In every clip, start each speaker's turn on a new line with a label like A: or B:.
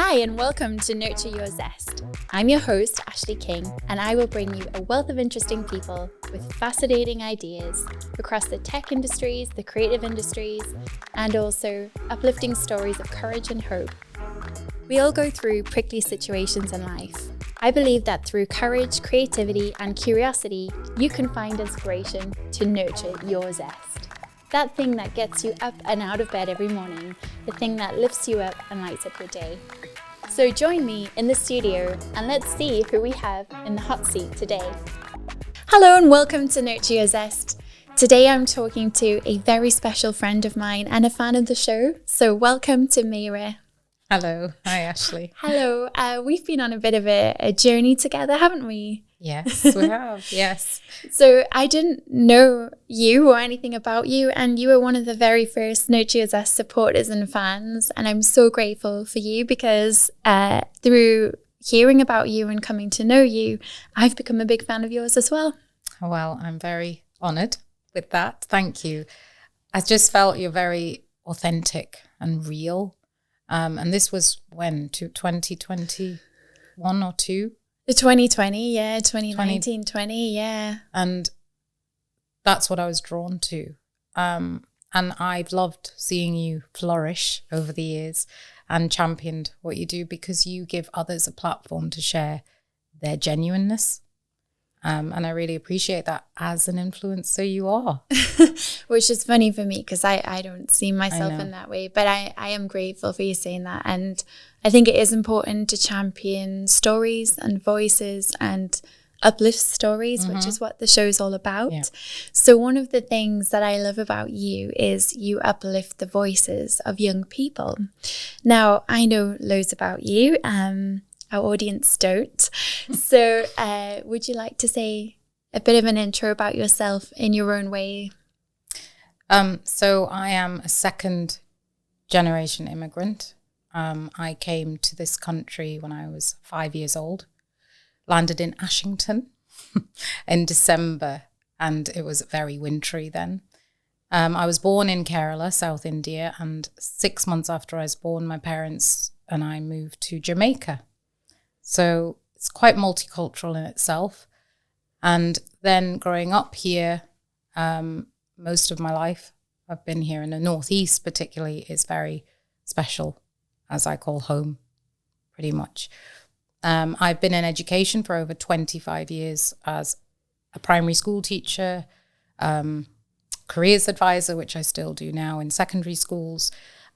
A: Hi and welcome to Nurture Your Zest. I'm your host, Ashleigh King, and I will bring you a wealth of interesting people with fascinating ideas across the tech industries, the creative industries, and also uplifting stories of courage and hope. We all go through prickly situations in life. I believe that through courage, creativity, and curiosity, you can find inspiration to nurture your zest. That thing that gets you up and out of bed every morning, the thing that lifts you up and lights up your day. So join me in the studio and let's see who we have in the hot seat today. Hello and welcome to Nurture Your Zest. Today I'm talking to a very special friend of mine and a fan of the show. So welcome to Mayira.
B: Hello. Hi, Ashleigh.
A: Hello. We've been on a bit of a journey together, haven't we?
B: Yes, we have. Yes.
A: So I didn't know you or anything about you, and you were one of the very first Nurture Your Zest supporters and fans. And I'm so grateful for you because through hearing about you and coming to know you, I've become a big fan of yours as well.
B: Well, I'm very honoured with that. Thank you. I just felt you're very authentic and real. And this was when, to 2021 or 2?
A: 2020, yeah, 2019, 20, yeah.
B: And that's what I was drawn to. And I've loved seeing you flourish over the years and championed what you do because you give others a platform to share their genuineness. And I really appreciate that as an influencer you are.
A: Which is funny for me because I don't see myself in that way. But I am grateful for you saying that. And I think it is important to champion stories and voices and uplift stories, which is what the show's all about. Yeah. So one of the things that I love about you is you uplift the voices of young people. Now, I know loads about you. Our audience don't. So would you like to say a bit of an intro about yourself in your own way?
B: So I am a second generation immigrant. I came to this country when I was 5 years old, landed in Ashington in December, and it was very wintry then. I was born in Kerala, South India, and 6 months after I was born, my parents and I moved to Jamaica. So it's quite multicultural in itself. And then growing up here, most of my life, I've been here in the Northeast particularly, is very special, as I call home, pretty much. I've been in education for over 25 years as a primary school teacher, careers advisor, which I still do now in secondary schools,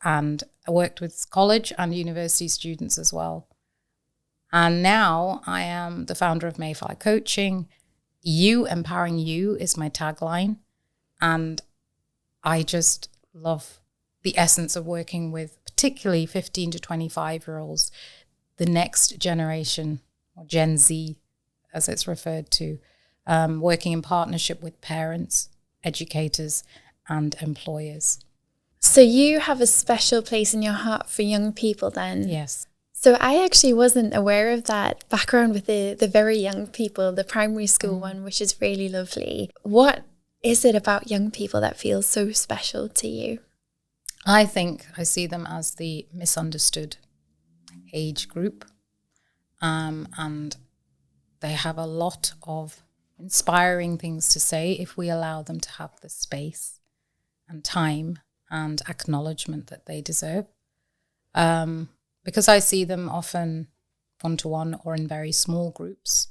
B: and I worked with college and university students as well. And now I am the founder of Mayfly Coaching. You empowering you is my tagline. And I just love the essence of working with particularly 15 to 25-year-olds, the next generation, or Gen Z, as it's referred to, working in partnership with parents, educators, and employers.
A: So you have a special place in your heart for young people then?
B: Yes.
A: So I actually wasn't aware of that background with the very young people, the primary school one, which is really lovely. What is it about young people that feels so special to you?
B: I think I see them as the misunderstood age group. And they have a lot of inspiring things to say if we allow them to have the space and time and acknowledgement that they deserve. Because I see them often one-to-one or in very small groups,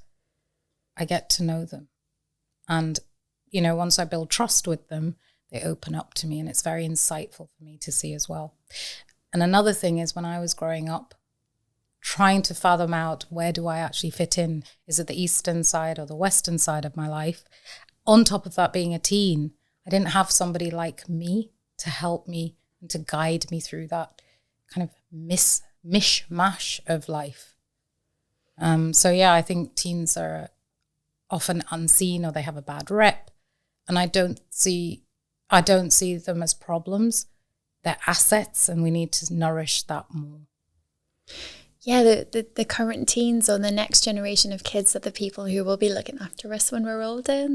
B: I get to know them. And, you know, once I build trust with them, they open up to me, and it's very insightful for me to see as well. And another thing is when I was growing up, trying to fathom out where do I actually fit in? Is it the eastern side or the western side of my life? On top of that, being a teen, I didn't have somebody like me to help me and to guide me through that kind of mishmash of life. So yeah, I think teens are often unseen or they have a bad rep, and I don't see them as problems. They're assets, and we need to nourish that more.
A: the current teens or the next generation of kids are the people who will be looking after us when we're older,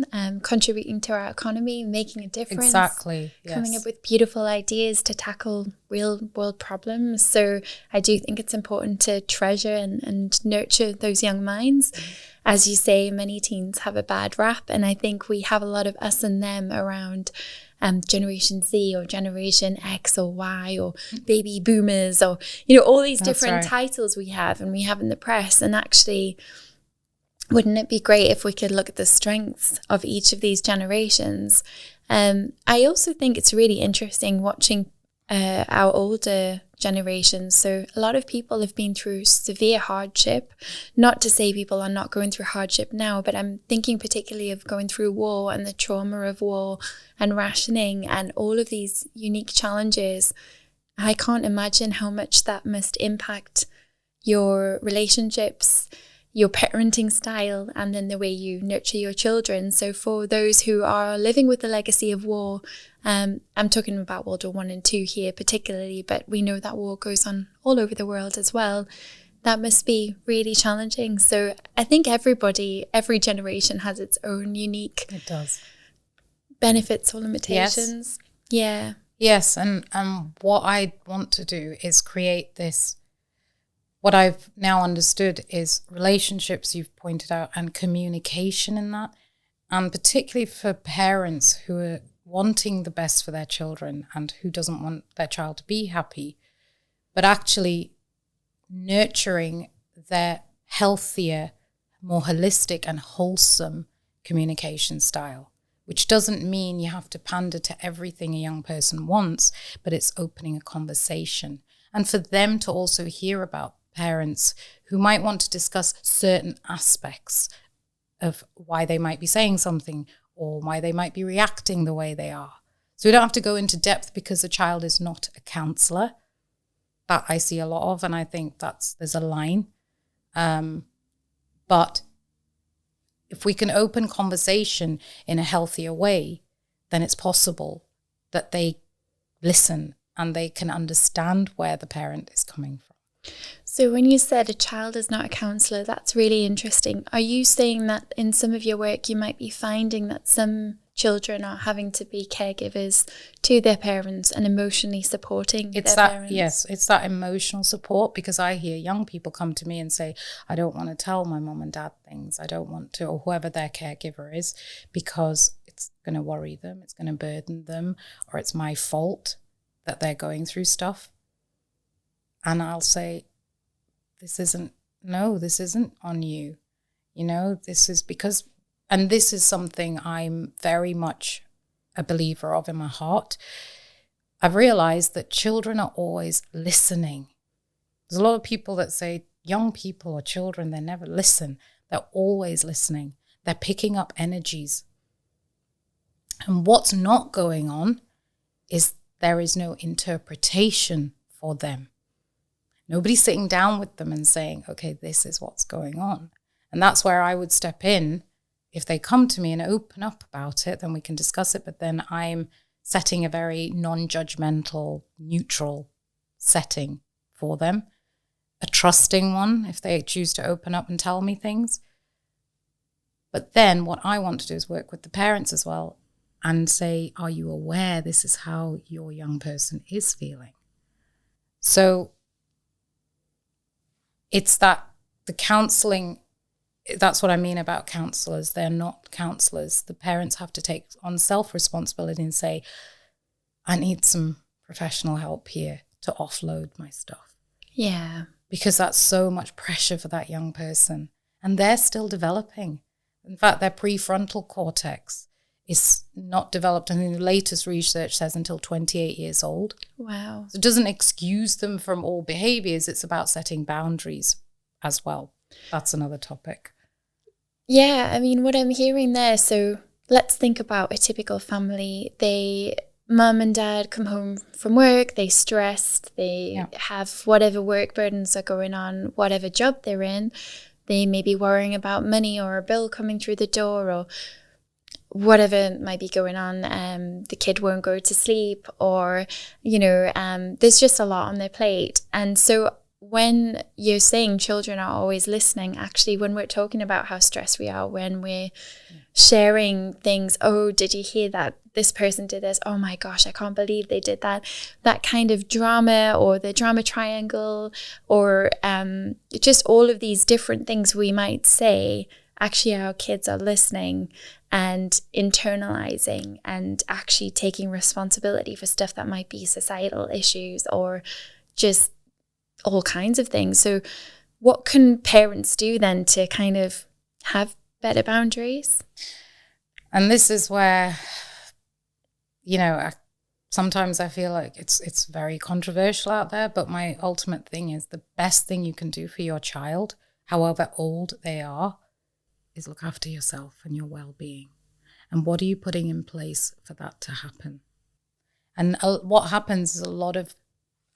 A: contributing to our economy, making a difference.
B: Exactly. Yes.
A: Coming up with beautiful ideas to tackle real world problems. So I do think it's important to treasure and nurture those young minds. As you say, many teens have a bad rap, and I think we have a lot of us and them around Generation Z or Generation X or Y or baby boomers, or all these different titles we have in the press. And actually, wouldn't it be great if we could look at the strengths of each of these generations? I also think it's really interesting watching our older generations. So a lot of people have been through severe hardship. Not to say people are not going through hardship now, but I'm thinking particularly of going through war and the trauma of war and rationing and all of these unique challenges. I can't imagine how much that must impact your relationships, your parenting style, and then the way you nurture your children. So for those who are living with the legacy of war, I'm talking about World War I and II here particularly, but we know that war goes on all over the world as well. That must be really challenging. So I think every generation has its own unique benefits or limitations.
B: Yes. Yes, and what I want to do is create this. What I've now understood is relationships, you've pointed out, and communication in that. And particularly for parents who are wanting the best for their children and who doesn't want their child to be happy, but actually nurturing their healthier, more holistic and wholesome communication style, which doesn't mean you have to pander to everything a young person wants, but it's opening a conversation. And for them to also hear about parents who might want to discuss certain aspects of why they might be saying something or why they might be reacting the way they are. So we don't have to go into depth because the child is not a counsellor. That I see a lot of, and I think there's a line. But if we can open conversation in a healthier way, then it's possible that they listen and they can understand where the parent is coming from.
A: So when you said a child is not a counsellor, that's really interesting. Are you saying that in some of your work you might be finding that some children are having to be caregivers to their parents and emotionally supporting their parents?
B: Yes, it's that emotional support, because I hear young people come to me and say, I don't want to tell my mum and dad things. I don't want to, or whoever their caregiver is, because it's going to worry them, it's going to burden them, or it's my fault that they're going through stuff. And I'll say, this isn't on you. This is because, and this is something I'm very much a believer of in my heart. I've realized that children are always listening. There's a lot of people that say young people or children, they never listen. They're always listening. They're picking up energies. And what's not going on is there is no interpretation for them. Nobody's sitting down with them and saying, okay, this is what's going on. And that's where I would step in. If they come to me and open up about it, then we can discuss it. But then I'm setting a very non-judgmental, neutral setting for them. A trusting one, if they choose to open up and tell me things. But then what I want to do is work with the parents as well and say, are you aware this is how your young person is feeling? So it's that the counselling, that's what I mean about counsellors. They're not counsellors. The parents have to take on self-responsibility and say, I need some professional help here to offload my stuff.
A: Yeah. Because
B: that's so much pressure for that young person. And they're still developing. In fact, their prefrontal cortex is not developed, and the latest research says until 28 years old.
A: Wow.
B: So it doesn't excuse them from all behaviors. It's about setting boundaries as well. That's another topic.
A: Yeah, I mean, what I'm hearing there, so let's think about a typical family. Mum and dad come home from work, they stressed, they have whatever work burdens are going on, whatever job they're in. They may be worrying about money or a bill coming through the door or whatever might be going on. The kid won't go to sleep, or, there's just a lot on their plate. And so when you're saying children are always listening, actually, when we're talking about how stressed we are, when we're sharing things, oh, did you hear that this person did this? Oh my gosh, I can't believe they did that. That kind of drama, or the drama triangle, or just all of these different things we might say, actually our kids are listening and internalizing and actually taking responsibility for stuff that might be societal issues or just all kinds of things. So what can parents do then to kind of have better boundaries?
B: And this is where, sometimes I feel like it's very controversial out there, but my ultimate thing is the best thing you can do for your child, however old they are, is look after yourself and your well-being. And what are you putting in place for that to happen? And what happens is a lot of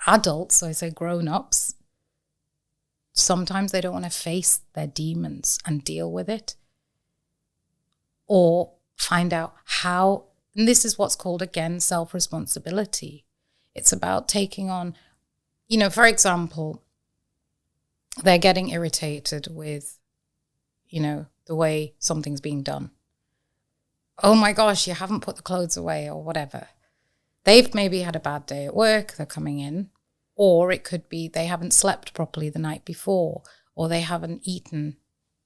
B: adults, so I say grown-ups, sometimes they don't want to face their demons and deal with it, or find out how, and this is what's called, again, self-responsibility. It's about taking on, for example, they're getting irritated with, the way something's being done. Oh my gosh, you haven't put the clothes away, or whatever. They've maybe had a bad day at work, they're coming in, or it could be they haven't slept properly the night before, or they haven't eaten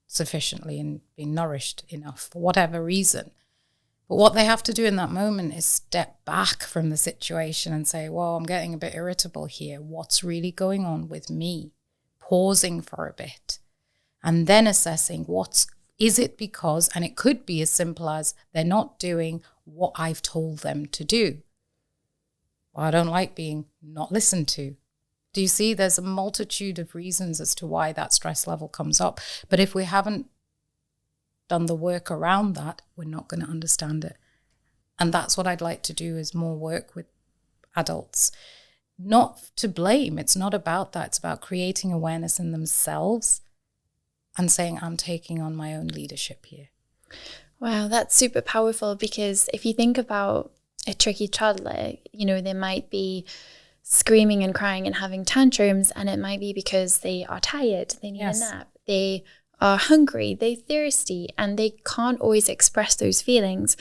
B: sufficiently and been nourished enough for whatever reason. But what they have to do in that moment is step back from the situation and say, well, I'm getting a bit irritable here. What's really going on with me? Pausing for a bit and then assessing is it because, and it could be as simple as they're not doing what I've told them to do. Well, I don't like being not listened to. Do you see? There's a multitude of reasons as to why that stress level comes up. But if we haven't done the work around that, we're not going to understand it. And that's what I'd like to do, is more work with adults. Not to blame. It's not about that. It's about creating awareness in themselves and saying, I'm taking on my own leadership here.
A: Wow, that's super powerful, because if you think about a tricky toddler, they might be screaming and crying and having tantrums, and it might be because they are tired, they need a nap, they are hungry, they're thirsty, and they can't always express those feelings.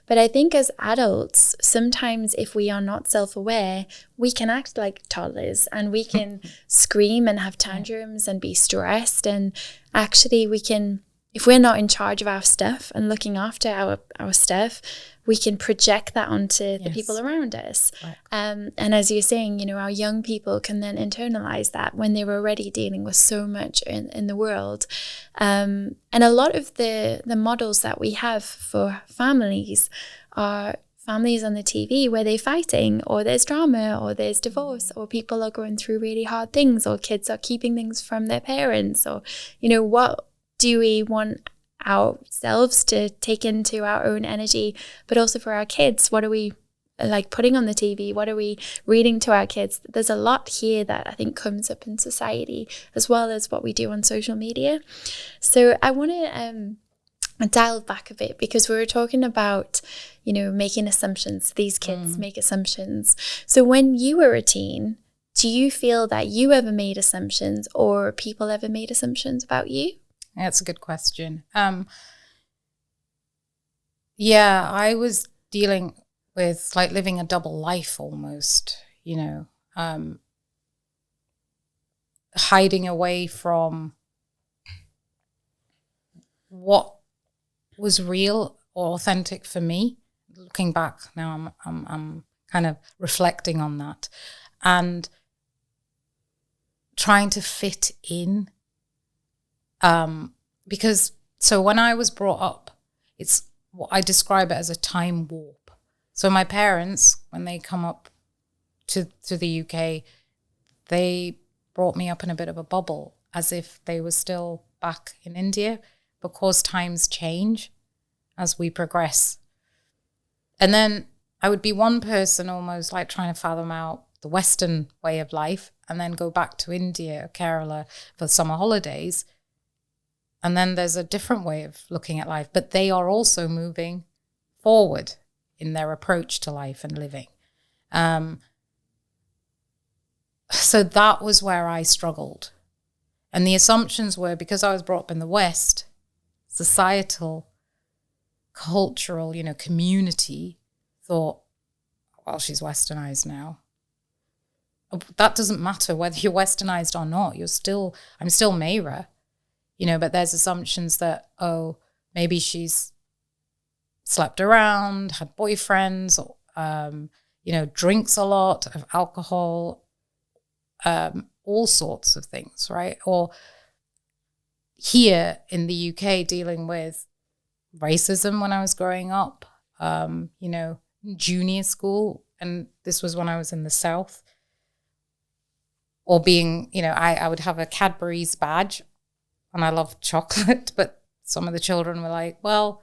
A: But I think as adults, sometimes if we are not self-aware, we can act like toddlers, and we can scream and have tantrums and be stressed. And actually we can, if we're not in charge of our stuff and looking after our stuff, we can project that onto the people around us. Right. And as you're saying, our young people can then internalize that when they're already dealing with so much in the world. And a lot of the models that we have for families are families on the TV where they're fighting, or there's drama, or there's divorce, or people are going through really hard things, or kids are keeping things from their parents, or, what do we want ourselves to take into our own energy, but also for our kids? What are we putting on the TV? What are we reading to our kids? There's a lot here that I think comes up in society, as well as what we do on social media. So I want to dial back a bit, because we were talking about, making assumptions. These kids make assumptions. So when you were a teen, do you feel that you ever made assumptions, or people ever made assumptions about you?
B: That's a good question. I was dealing with living a double life almost, hiding away from what was real or authentic for me. Looking back now, I'm kind of reflecting on that and trying to fit in. Because when I was brought up, it's what I describe it as a time warp. So my parents, when they come up to the UK, they brought me up in a bit of a bubble, as if they were still back in India, because times change as we progress. And then I would be one person almost trying to fathom out the Western way of life, and then go back to India, Kerala for summer holidays. And then there's a different way of looking at life, but they are also moving forward in their approach to life and living. So that was where I struggled. And the assumptions were, because I was brought up in the West, societal, cultural, community thought, well, she's westernized now. That doesn't matter whether you're westernized or not. I'm still Mayra, but there's assumptions that, maybe she's slept around, had boyfriends, drinks a lot of alcohol, all sorts of things, right? Or here in the UK, dealing with racism when I was growing up, junior school, and this was when I was in the South, or being, I would have a Cadbury's badge, and I loved chocolate, but some of the children were like, well,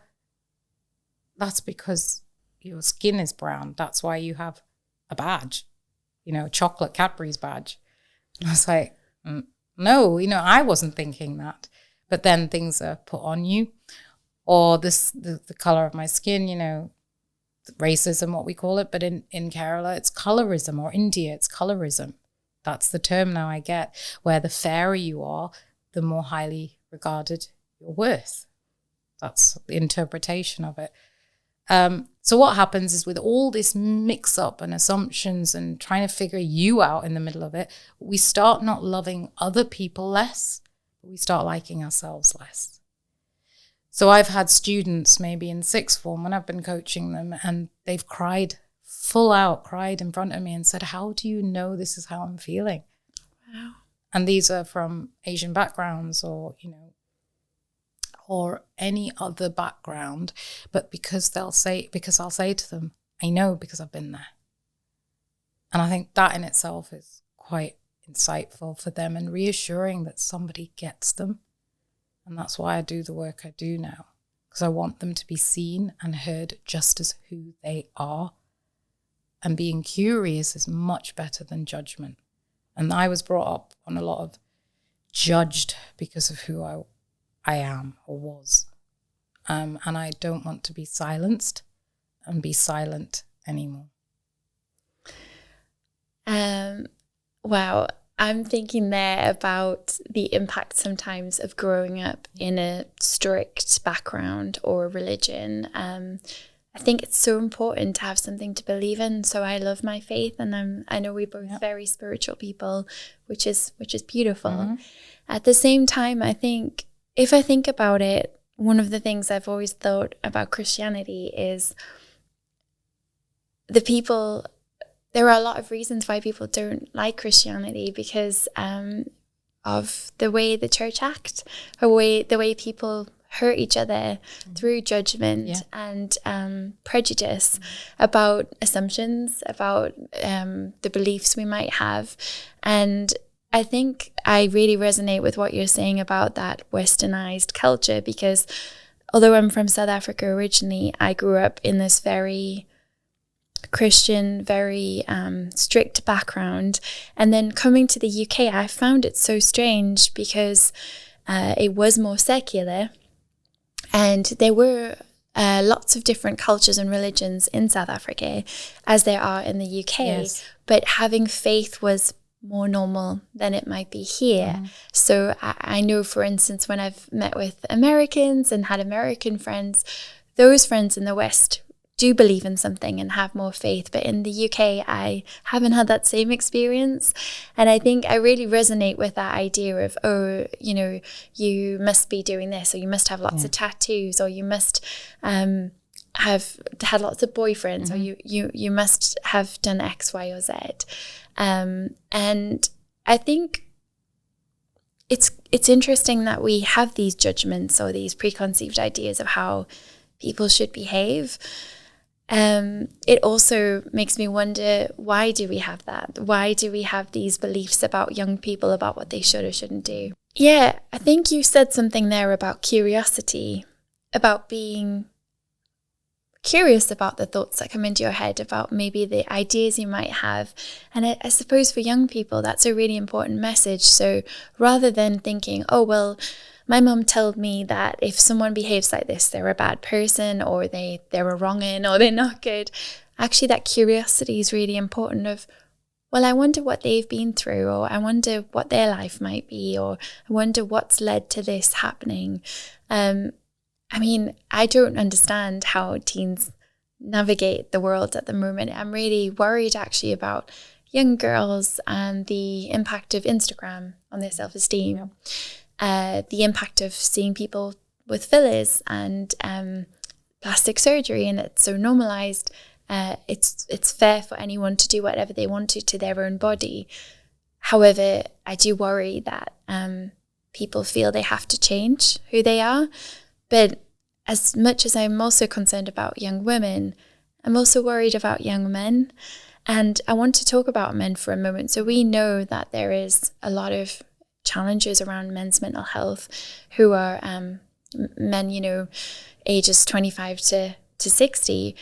B: that's because your skin is brown. That's why you have a badge, a chocolate Cadbury's badge. And I was like, no, I wasn't thinking that. But then things are put on you, or the color of my skin, racism, what we call it. But in Kerala, it's colorism, or India, it's colorism. That's the term now I get, where the fairer you are, the more highly regarded you're worth. That's the interpretation of it. So what happens is, with all this mix up and assumptions and trying to figure you out in the middle of it, we start not loving other people less, but we start liking ourselves less. So I've had students maybe in sixth form when I've been coaching them, and they've cried in front of me and said, how do you know this is how I'm feeling? Wow. And these are from Asian backgrounds, or, or any other background, but because I'll say to them, I know because I've been there. And I think that in itself is quite insightful for them and reassuring that somebody gets them. And that's why I do the work I do now, because I want them to be seen and heard just as who they are. And being curious is much better than judgment. And I was brought up on a lot of judged because of who I am or was. And I don't want to be silenced and be silent anymore.
A: Wow. I'm thinking there about the impact sometimes of growing up in a strict background or religion. I think it's so important to have something to believe in. So I love my faith, and I know we're both very spiritual people, which is beautiful. Mm-hmm. At the same time, I think, if I think about it, one of the things I've always thought about Christianity is there are a lot of reasons why people don't like Christianity, because of the way the church act, the way people hurt each other through judgment and prejudice about assumptions, about the beliefs we might have. And I think I really resonate with what you're saying about that westernized culture, because although I'm from South Africa originally, I grew up in this very Christian, very strict background. And then coming to the UK, I found it so strange because it was more secular. And there were lots of different cultures and religions in South Africa, as there are in the UK. Yes. But having faith was more normal than it might be here. Mm-hmm. So I know, for instance, when I've met with Americans and had American friends, those friends in the West do believe in something and have more faith. But in the UK, I haven't had that same experience. And I think I really resonate with that idea of, you must be doing this, or you must have lots of tattoos, or you must have had lots of boyfriends, mm-hmm. or you must have done X, Y, or Z. And I think it's interesting that we have these judgments or these preconceived ideas of how people should behave. It also makes me wonder, why do we have that? Why do we have these beliefs about young people, about what they should or shouldn't do? Yeah, I think you said something there about curiosity, about being curious about the thoughts that come into your head, about maybe the ideas you might have. And I suppose for young people, that's a really important message. So rather than thinking, oh, well, my mum told me that if someone behaves like this, they're a bad person, or they're a wrong'un, or they're not good. Actually, that curiosity is really important of, well, I wonder what they've been through, or I wonder what their life might be, or I wonder what's led to this happening. I mean, I don't understand how teens navigate the world at the moment. I'm really worried actually about young girls and the impact of Instagram on their self-esteem, the impact of seeing people with fillers and plastic surgery, and it's so normalized. It's fair for anyone to do whatever they want to their own body. However, I do worry that people feel they have to change who they are. But as much as I'm also concerned about young women, I'm also worried about young men. And I want to talk about men for a moment. So we know that there is a lot of challenges around men's mental health, who are men, you know, ages 25 to 60.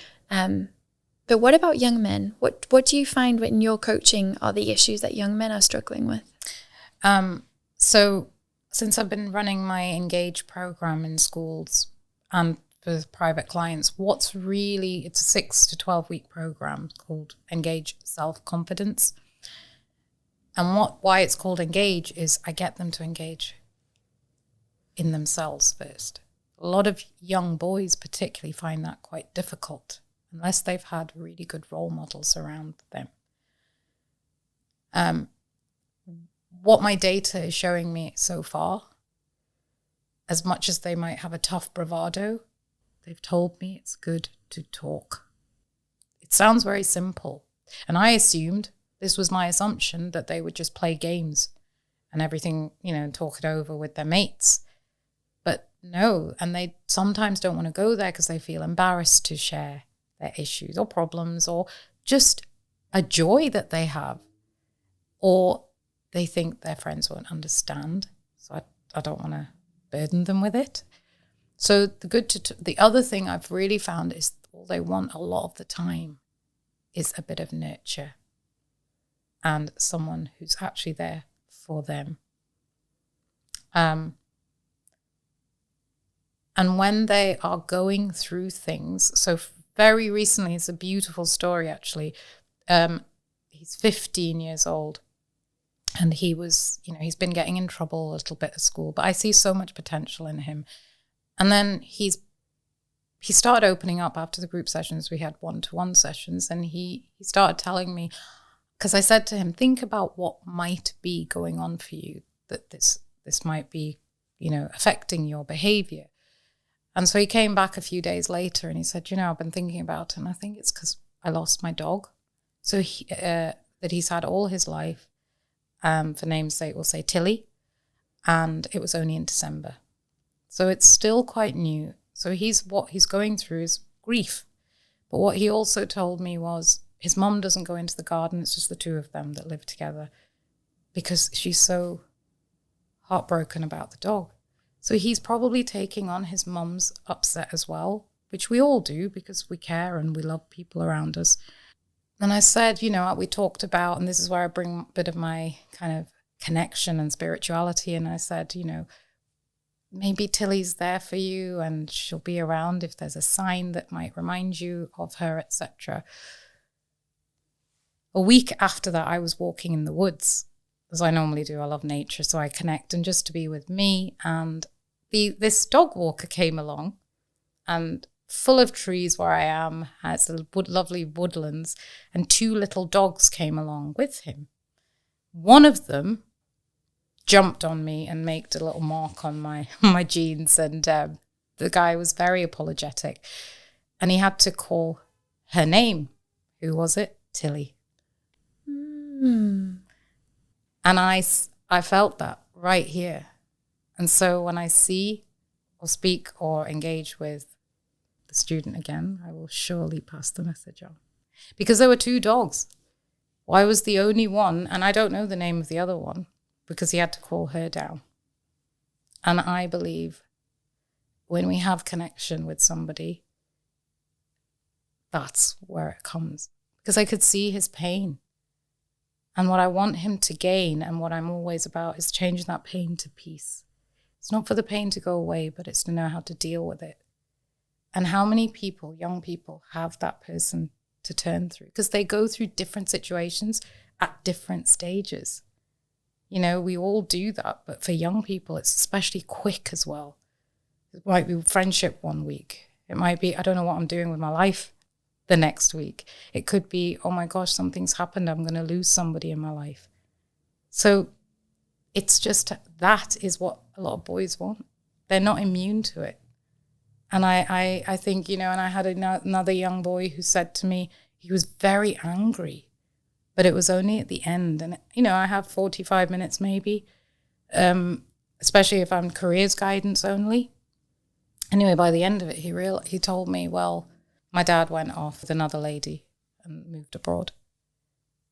A: But what about young men? What do you find in your coaching are the issues that young men are struggling with?
B: So since I've been running my Engage program in schools and for private clients, it's a 6 to 12 week program called Engage Self-Confidence. And why it's called Engage is I get them to engage in themselves first. A lot of young boys particularly find that quite difficult unless they've had really good role models around them. What my data is showing me so far, as much as they might have a tough bravado, they've told me it's good to talk. It sounds very simple. And I assumed, this was my assumption, that they would just play games and everything, you know, and talk it over with their mates. But no, and they sometimes don't want to go there because they feel embarrassed to share their issues or problems or just a joy that they have. Or they think their friends won't understand. So I don't want to burden them with it. So the other thing I've really found is all they want a lot of the time is a bit of nurture and someone who's actually there for them. And when they are going through things, so very recently, it's a beautiful story actually. He's 15 years old. And he was, you know, he's been getting in trouble a little bit at school, but I see so much potential in him. And then he started opening up after the group sessions. We had one-to-one sessions, and he started telling me, because I said to him, think about what might be going on for you, that this might be, you know, affecting your behavior. And so he came back a few days later and he said, you know, I've been thinking about it, and I think it's because I lost my dog. So that he's had all his life. For namesake, we'll say Tilly, and it was only in December. So it's still quite new. So what he's going through is grief. But what he also told me was his mum doesn't go into the garden. It's just the two of them that live together because she's so heartbroken about the dog. So he's probably taking on his mum's upset as well, which we all do because we care and we love people around us. And I said, you know, we talked about, and this is where I bring a bit of my kind of connection and spirituality. And I said, you know, maybe Tilly's there for you and she'll be around if there's a sign that might remind you of her, etc. A week after that, I was walking in the woods, as I normally do. I love nature, so I connect, and just to be with me. And this dog walker came along, and full of trees where I am, has lovely woodlands, and two little dogs came along with him. One of them jumped on me and made a little mark on my jeans, and the guy was very apologetic, and he had to call her name. Who was it? Tilly. And I felt that right here. And so when I see or speak or engage with the student again, I will surely pass the message on. Because there were two dogs. Well, I was the only one, and I don't know the name of the other one because he had to call her down. And I believe when we have connection with somebody, that's where it comes. Because I could see his pain. And what I want him to gain, and what I'm always about, is changing that pain to peace. It's not for the pain to go away, but it's to know how to deal with it. And how many people, young people, have that person to turn through? Because they go through different situations at different stages. You know, we all do that, but for young people, it's especially quick as well. It might be friendship one week. It might be, I don't know what I'm doing with my life the next week. It could be, oh my gosh, something's happened. I'm going to lose somebody in my life. So it's just, that is what a lot of boys want. They're not immune to it. And I think, you know, and I had another young boy who said to me, he was very angry, but it was only at the end. And, you know, I have 45 minutes maybe, especially if I'm careers guidance only. Anyway, by the end of it, he told me, well, my dad went off with another lady and moved abroad.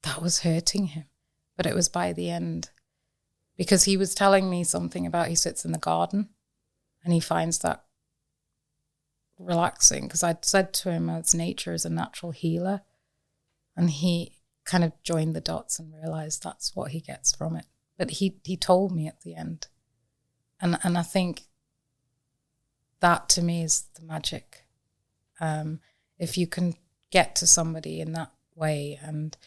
B: That was hurting him. But it was by the end, because he was telling me something about he sits in the garden and he finds that relaxing, because I'd said to him as nature is a natural healer, and he kind of joined the dots and realized that's what he gets from it. But he told me at the end, and I think that to me is the magic. If you can get to somebody in that way and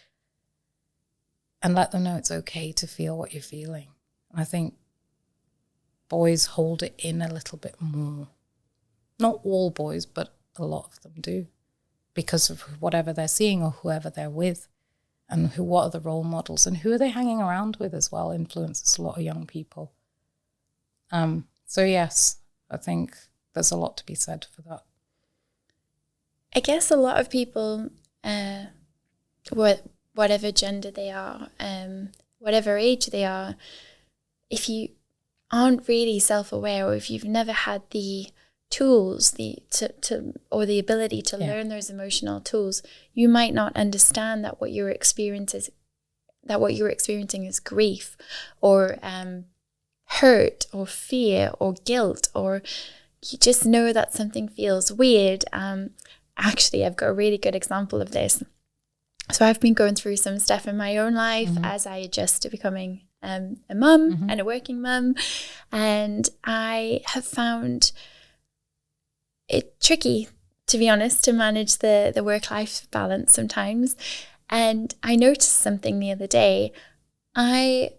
B: let them know it's okay to feel what you're feeling. I think boys hold it in a little bit more. Not all boys, but a lot of them do, because of whatever they're seeing or whoever they're with, and what are the role models and who are they hanging around with as well influences a lot of young people. So yes, I think there's a lot to be said for that.
A: I guess a lot of people, whatever gender they are, whatever age they are, if you aren't really self-aware, or if you've never had the tools, or the ability to learn those emotional tools, you might not understand that what you're experiencing is grief, or hurt, or fear, or guilt, or you just know that something feels weird. Actually, I've got a really good example of this. So I've been going through some stuff in my own life as I adjust to becoming a mum and a working mum, and I have found it tricky, to be honest, to manage the work-life balance sometimes. And I noticed something the other day. I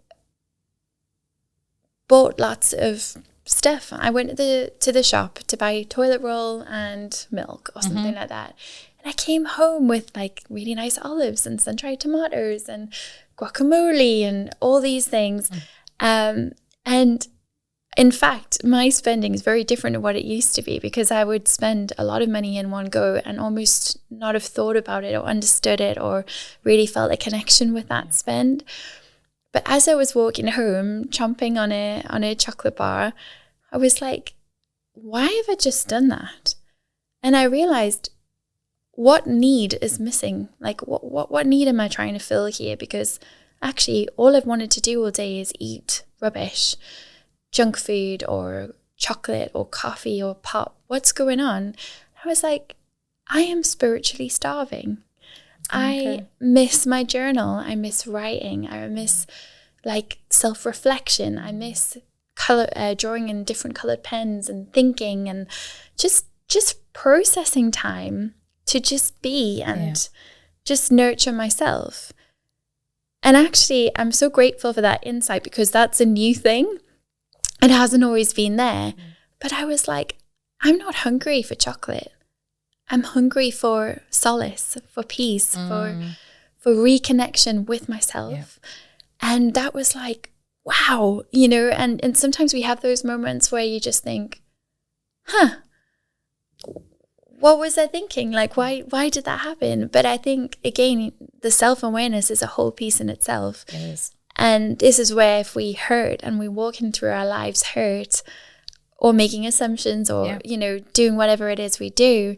A: bought lots of stuff. I went to the shop to buy toilet roll and milk or something like that. And I came home with like really nice olives and sun-dried tomatoes and guacamole and all these things. And in fact, my spending is very different to what it used to be, because I would spend a lot of money in one go and almost not have thought about it or understood it or really felt a connection with that spend. But as I was walking home, chomping on a chocolate bar, I was like, why have I just done that? And I realized, what need is missing? Like, what need am I trying to fill here? Because actually, all I've wanted to do all day is eat rubbish, junk food or chocolate or coffee or pop. What's going on? I was like, I am spiritually starving. Okay. I miss my journal. I miss writing. I miss like self-reflection. I miss drawing in different colored pens and thinking and just processing time to just be and just nurture myself. And actually, I'm so grateful for that insight, because that's a new thing. It hasn't always been there. But I was like, I'm not hungry for chocolate. I'm hungry for solace, for peace, for reconnection with myself. Yeah. And that was like, wow, you know, and sometimes we have those moments where you just think, what was I thinking? Like, why did that happen? But I think, again, the self-awareness is a whole piece in itself.
B: It is.
A: And this is where if we hurt and we walk in through our lives hurt or making assumptions or, you know, doing whatever it is we do,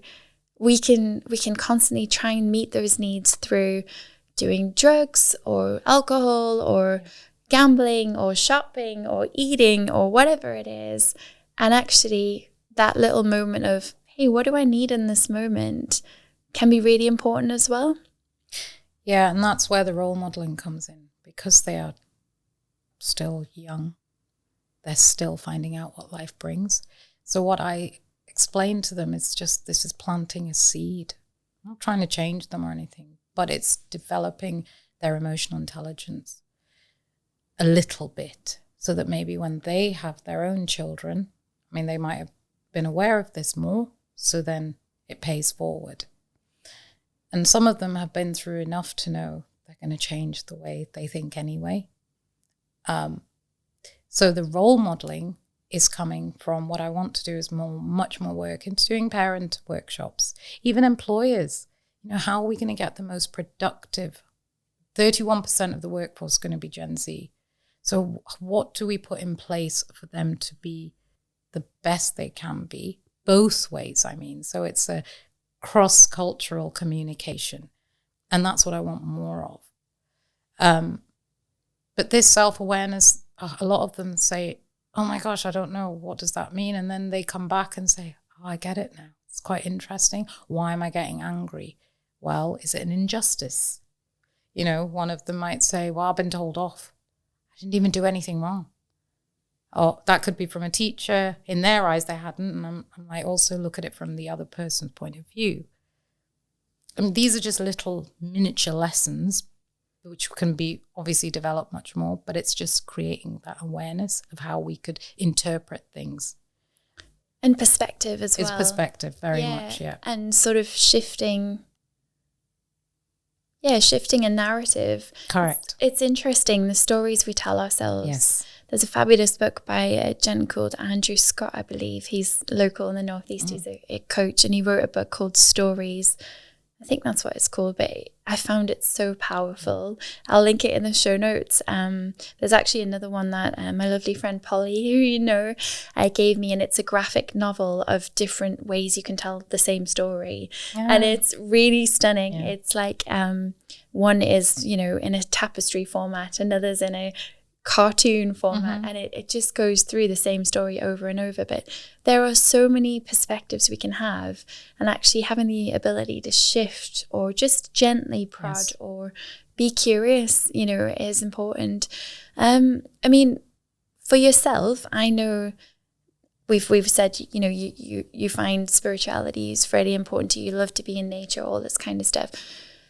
A: we can constantly try and meet those needs through doing drugs or alcohol or gambling or shopping or eating or whatever it is. And actually that little moment of, hey, what do I need in this moment, can be really important as well.
B: Yeah, and that's where the role modeling comes in, because they are still young. They're still finding out what life brings. So what I explain to them is just, this is planting a seed. I'm not trying to change them or anything, but it's developing their emotional intelligence a little bit, so that maybe when they have their own children, I mean, they might have been aware of this more, so then it pays forward. And some of them have been through enough to know they're going to change the way they think anyway. So the role modeling is coming from what I want to do is much more work into doing parent workshops, even employers. How are we going to get the most productive? 31% of the workforce is going to be Gen Z. So what do we put in place for them to be the best they can be? Both ways, I mean. So it's a cross-cultural communication. And that's what I want more of. But this self-awareness, a lot of them say, oh my gosh, I don't know, what does that mean? And then they come back and say, oh, I get it now. It's quite interesting. Why am I getting angry? Well, is it an injustice? One of them might say, well, I've been told off. I didn't even do anything wrong. Or that could be from a teacher. In their eyes, they hadn't. And I might also look at it from the other person's point of view. And these are just little miniature lessons, which can be obviously developed much more, but it's just creating that awareness of how we could interpret things.
A: And perspective as well.
B: It's perspective, very much, yeah.
A: And sort of shifting a narrative.
B: Correct.
A: It's interesting, the stories we tell ourselves.
B: Yes.
A: There's a fabulous book by a gent called Andrew Scott, I believe. He's local in the Northeast. He's a coach, and he wrote a book called Stories. I think that's what it's called, but I found it so powerful. I'll link it in the show notes. There's actually another one that my lovely friend Polly, who gave me, and it's a graphic novel of different ways you can tell the same story. Yeah. And it's really stunning. Yeah. It's like one is, in a tapestry format, another's in a cartoon format, and it just goes through the same story over and over. But there are so many perspectives we can have, and actually having the ability to shift or just gently prod or be curious, is important. I mean, for yourself, I know we've said, you find spirituality is fairly important to you. You love to be in nature, all this kind of stuff.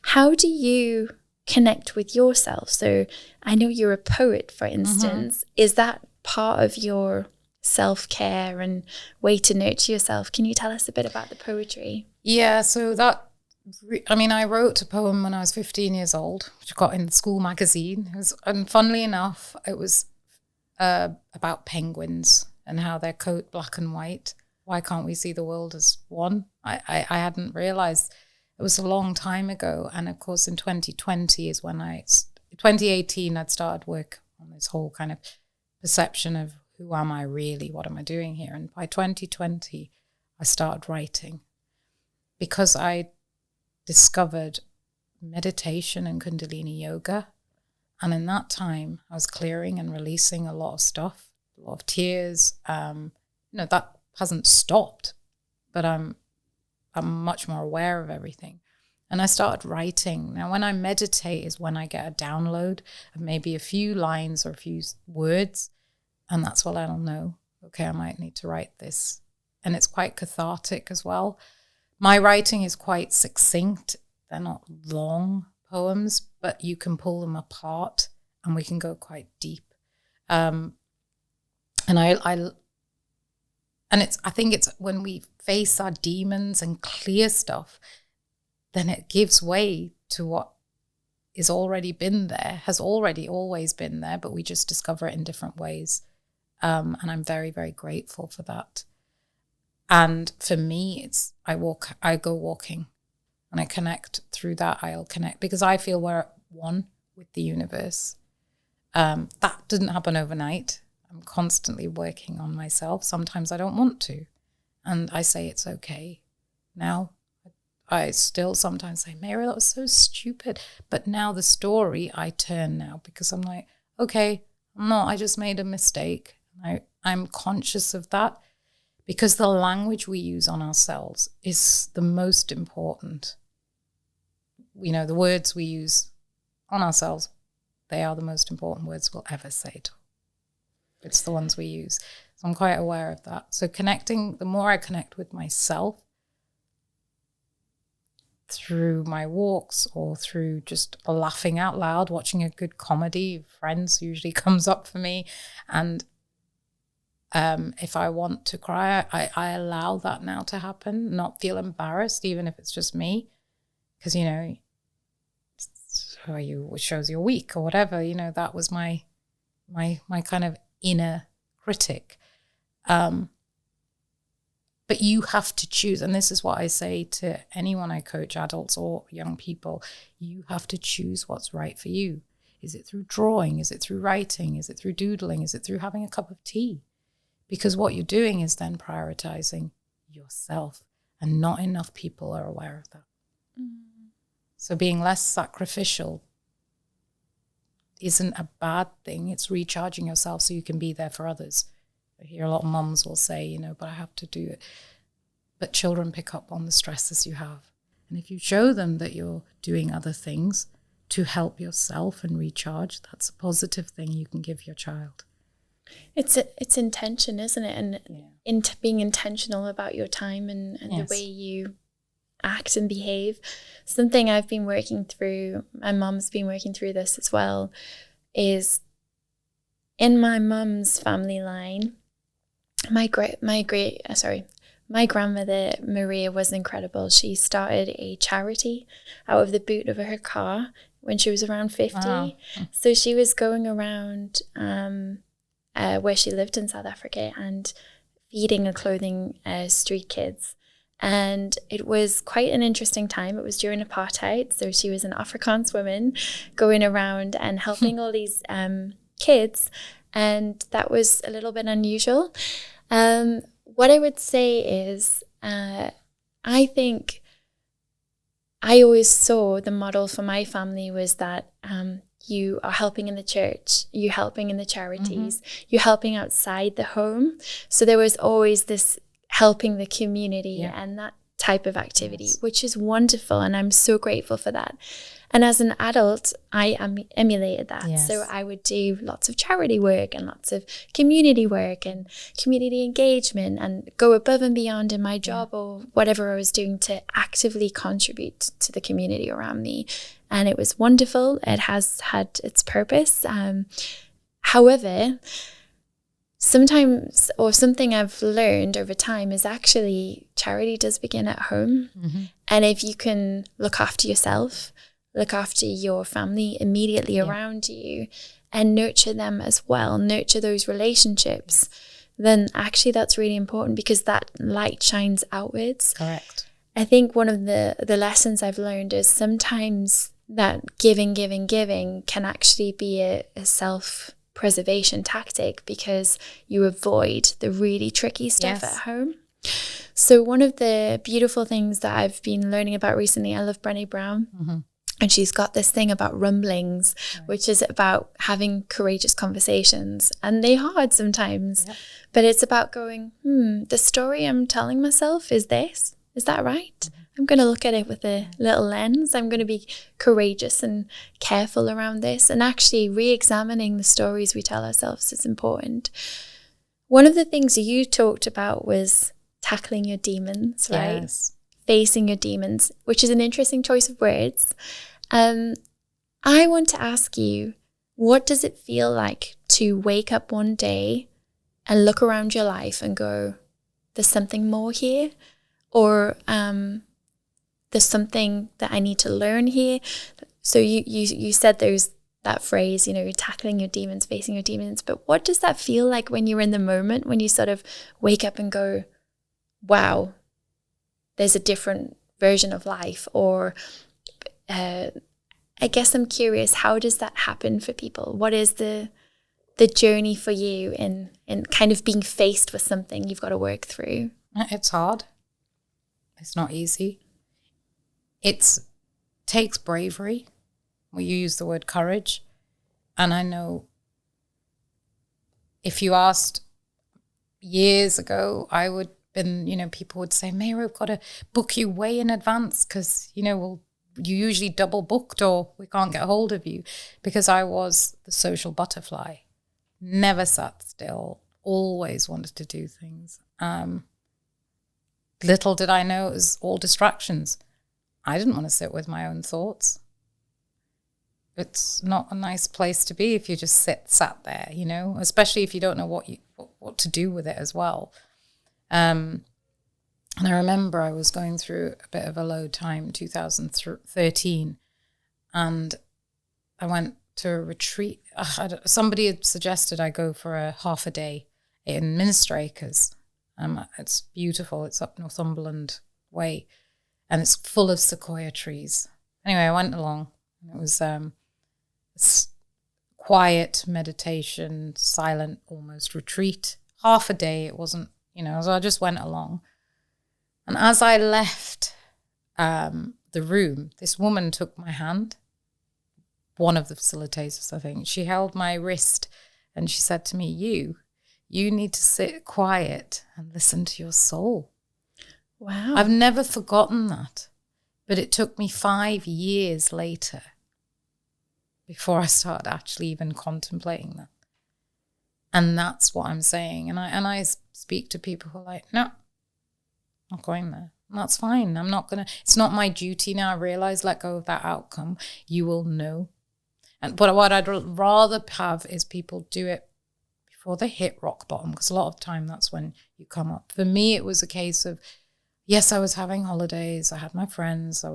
A: How do you connect with yourself? So I know you're a poet, for instance. Is that part of your self-care and way to nurture yourself? Can you tell us a bit about the poetry? Yeah, so I wrote a poem when I was 15 years old, which I got in the school magazine. And funnily enough, it was about penguins and how they're coat black and white. Why can't we see the world as one? I hadn't realized. It was a long time ago. And of course, in 2020 is when 2018, I'd started work on this whole kind of perception of who am I really? What am I doing here? And by 2020, I started writing because I discovered meditation and Kundalini yoga. And in that time, I was clearing and releasing a lot of stuff, a lot of tears. That hasn't stopped, but I'm much more aware of everything. And I started writing. Now, when I meditate is when I get a download of maybe a few lines or a few words. And that's what I'll know. Okay, I might need to write this. And it's quite cathartic as well. My writing is quite succinct. They're not long poems, but you can pull them apart and we can go quite deep. I think it's when we face our demons and clear stuff, then it gives way to what is already been there, has already always been there, but we just discover it in different ways. And I'm very, very grateful for that. And for me, I go walking and I connect through that. I'll connect because I feel we're one with the universe. That didn't happen overnight. I'm constantly working on myself. Sometimes I don't want to. And I say it's okay. Now, I still sometimes say, Mayra, that was so stupid. But now the story, I turn now because I'm like, okay, I just made a mistake. I'm conscious of that because the language we use on ourselves is the most important. The words we use on ourselves, they are the most important words we'll ever say to. It's the ones we use. So I'm quite aware of that. So the more I connect with myself,
B: through my walks or through just laughing out loud, watching a good comedy. Friends usually comes up for me. And if I want to cry, I allow that now to happen, not feel embarrassed, even if it's just me. Because, you know, it shows you're weak or whatever. You know, that was my kind of inner critic. But you have to choose, and this is what I say to anyone I coach, adults or young people, you have to choose what's right for you. Is it through drawing? Is it through writing? Is it through doodling? Is it through having a cup of tea? Because what you're doing is then prioritizing yourself, and not enough people are aware of that. So being less sacrificial isn't a bad thing. It's recharging yourself so you can be there for others. I hear a lot of mums will say, you know, but I have to do it. But children pick up on the stresses you have. And if you show them that you're doing other things to help yourself and recharge, that's a positive thing you can give your child.
A: It's intention, isn't it? And being intentional about your time and
B: Yes.
A: the way you act and behave. Something I've been working through, my mum's been working through this as well, is in my mum's family line, my grandmother Maria was incredible. She started a charity out of the boot of her car when she was around 50.
B: Wow.
A: So she was going around where she lived in South Africa and feeding and clothing street kids. And it was quite an interesting time. It was during apartheid. So she was an Afrikaans woman going around and helping all these kids. And that was a little bit unusual. What I would say is, I think I always saw the model for my family was that you are helping in the church, you're helping in the charities, you're helping outside the home. So there was always this helping the community and that type of activity, which is wonderful. And I'm so grateful for that. And as an adult, I emulated that.
B: Yes.
A: So I would do lots of charity work and lots of community work and community engagement and go above and beyond in my job or whatever I was doing to actively contribute to the community around me. And it was wonderful. It has had its purpose. However, sometimes, or something I've learned over time, is actually charity does begin at home. And if you can look after yourself, look after your family immediately around you and nurture them as well, nurture those relationships, then actually that's really important because that light shines outwards.
B: Correct.
A: I think one of the lessons I've learned is sometimes that giving can actually be a self-preservation tactic because you avoid the really tricky stuff at home. So one of the beautiful things that I've been learning about recently, I love Brené Brown. And she's got this thing about rumblings, which is about having courageous conversations. And they're hard sometimes, but it's about going, the story I'm telling myself is this. Is that right? I'm going to look at it with a little lens. I'm going to be courageous and careful around this. And actually re-examining the stories we tell ourselves is important. One of the things you talked about was tackling your demons, right?
B: Yes.
A: Facing your demons, which is an interesting choice of words. I want to ask you, what does it feel like to wake up one day and look around your life and go, there's something more here? Or there's something that I need to learn here? So you said there's that phrase, you know, you're tackling your demons, facing your demons. But what does that feel like when you're in the moment, when you sort of wake up and go, wow, there's a different version of life? Or I guess I'm curious, how does that happen for people? What is the journey for you in kind of being faced with something you've got to work through?
B: It's hard. It's not easy. It takes bravery. We use the word courage. And I know if you asked years ago, I would been, you know, people would say, Mayra, we've got to book you way in advance because, you know, you usually double booked or we can't get hold of you, because I was the social butterfly, never sat still, always wanted to do things. Little did I know it was all distractions. I didn't want to sit with my own thoughts. It's not a nice place to be if you just sat there, you know, especially if you don't know what to do with it as well. And I remember I was going through a bit of a low time, 2013, and I went to a retreat. Somebody had suggested I go for a half a day in Minstrakers. It's beautiful. It's up Northumberland way, and it's full of sequoia trees. Anyway, I went along, and it was quiet meditation, silent almost retreat. Half a day. It wasn't, you know, so I just went along. And as I left the room, this woman took my hand, one of the facilitators, I think. She held my wrist and she said to me, you need to sit quiet and listen to your soul.
A: Wow.
B: I've never forgotten that. But it took me 5 years later before I started actually even contemplating that. And that's what I'm saying. And I speak to people who are like, no, I'm not going there. And that's fine. I'm not going to, it's not my duty now. I realize, let go of that outcome. You will know. But what I'd rather have is people do it before they hit rock bottom, because a lot of time that's when you come up. For me, it was a case of, yes, I was having holidays. I had my friends. I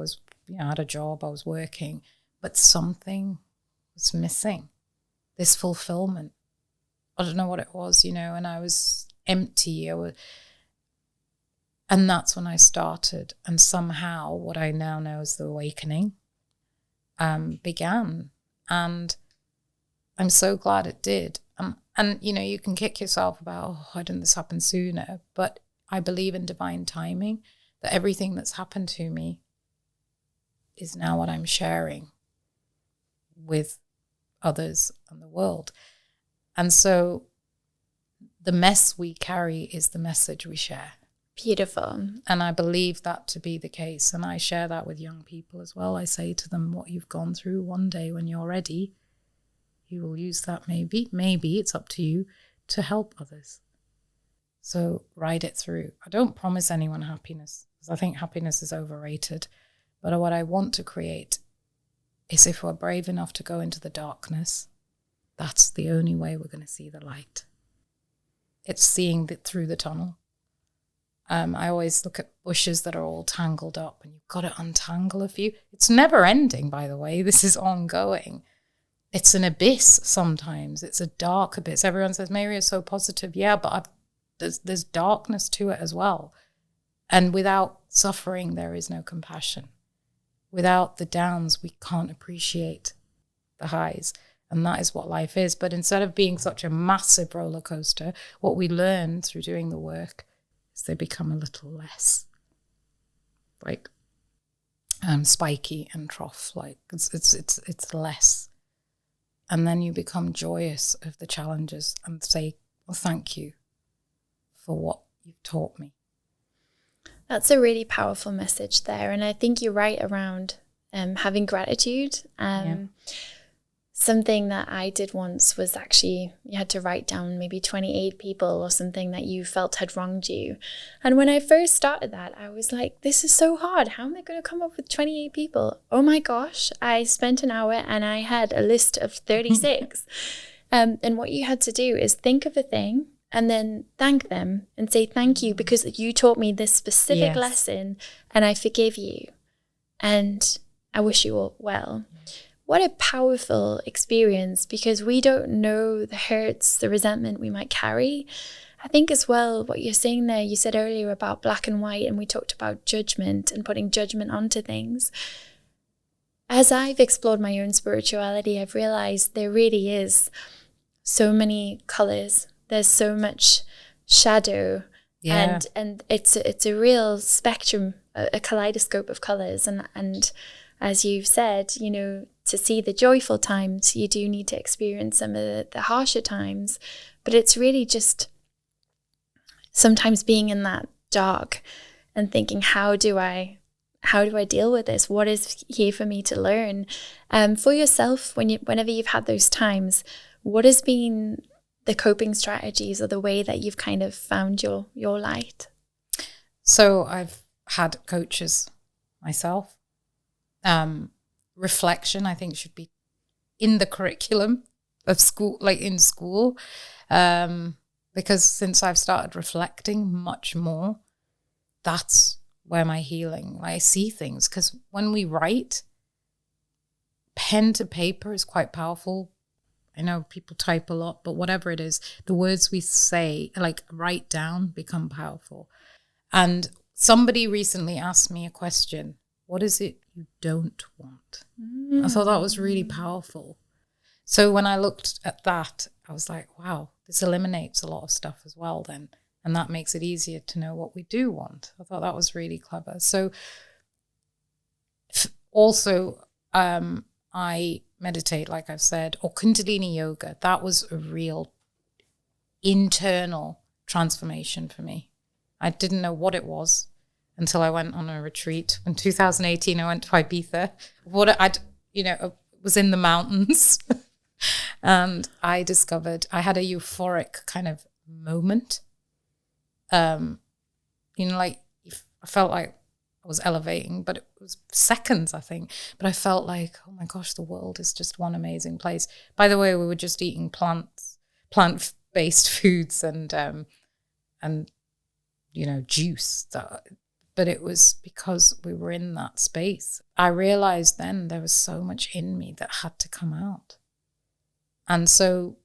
B: had a job. I was working. But something was missing, this fulfillment. I don't know what it was, you know, and I was empty. And that's when I started. And somehow what I now know as the awakening began. And I'm so glad it did. And, you know, you can kick yourself about, why didn't this happen sooner? But I believe in divine timing, that everything that's happened to me is now what I'm sharing with others and the world. And so the mess we carry is the message we share.
A: Beautiful.
B: And I believe that to be the case. And I share that with young people as well. I say to them, what you've gone through, one day when you're ready, you will use that maybe, it's up to you, to help others. So ride it through. I don't promise anyone happiness, because I think happiness is overrated. But what I want to create is, if we're brave enough to go into the darkness, that's the only way we're going to see the light. It's seeing through the tunnel. I always look at bushes that are all tangled up, and you've got to untangle a few. It's never ending, by the way. This is ongoing. It's an abyss sometimes. It's a dark abyss. Everyone says, Mayira is so positive. Yeah, but there's darkness to it as well. And without suffering, there is no compassion. Without the downs, we can't appreciate the highs. And that is what life is. But instead of being such a massive roller coaster, what we learn through doing the work is they become a little less like spiky and trough. Like it's less. And then you become joyous of the challenges and say, well, thank you for what you've taught me.
A: That's a really powerful message there. And I think you're right around having gratitude. Something that I did once was actually, you had to write down maybe 28 people or something that you felt had wronged you. And when I first started that, I was like, this is so hard. How am I going to come up with 28 people? Oh my gosh. I spent an hour and I had a list of 36. And what you had to do is think of a thing and then thank them and say, thank you, because you taught me this specific lesson and I forgive you. And I wish you all well. What a powerful experience, because we don't know the hurts, the resentment we might carry. I think as well, what you're saying there, you said earlier about black and white, and we talked about judgment and putting judgment onto things. As I've explored my own spirituality, I've realized there really is so many colors. There's so much shadow, and it's a real spectrum, a kaleidoscope of colors. And as you've said, you know, to see the joyful times, you do need to experience some of the harsher times. But it's really just sometimes being in that dark and thinking, how do I deal with this? What is here for me to learn? For yourself, whenever you've had those times, what has been the coping strategies or the way that you've kind of found your light?
B: So I've had coaches myself. reflection, I think, should be in the curriculum of school, like in school. Because since I've started reflecting much more, that's where my healing, I see things. Because when we write, pen to paper is quite powerful. I know people type a lot, but whatever it is, the words we say, like write down, become powerful. And somebody recently asked me a question: what is it you don't want? I thought that was really powerful. So when I looked at that, I was like, wow, this eliminates a lot of stuff as well then. And that makes it easier to know what we do want. I thought that was really clever. So also, I meditate, like I've said, or Kundalini yoga. That was a real internal transformation for me. I didn't know what it was until I went on a retreat. In 2018, I went to Ibiza. Was in the mountains. And I discovered I had a euphoric kind of moment. I felt like I was elevating, but it was seconds, I think. But I felt like, oh my gosh, the world is just one amazing place. By the way, we were just eating plant-based foods and juice. But it was because we were in that space. I realized then there was so much in me that had to come out. And so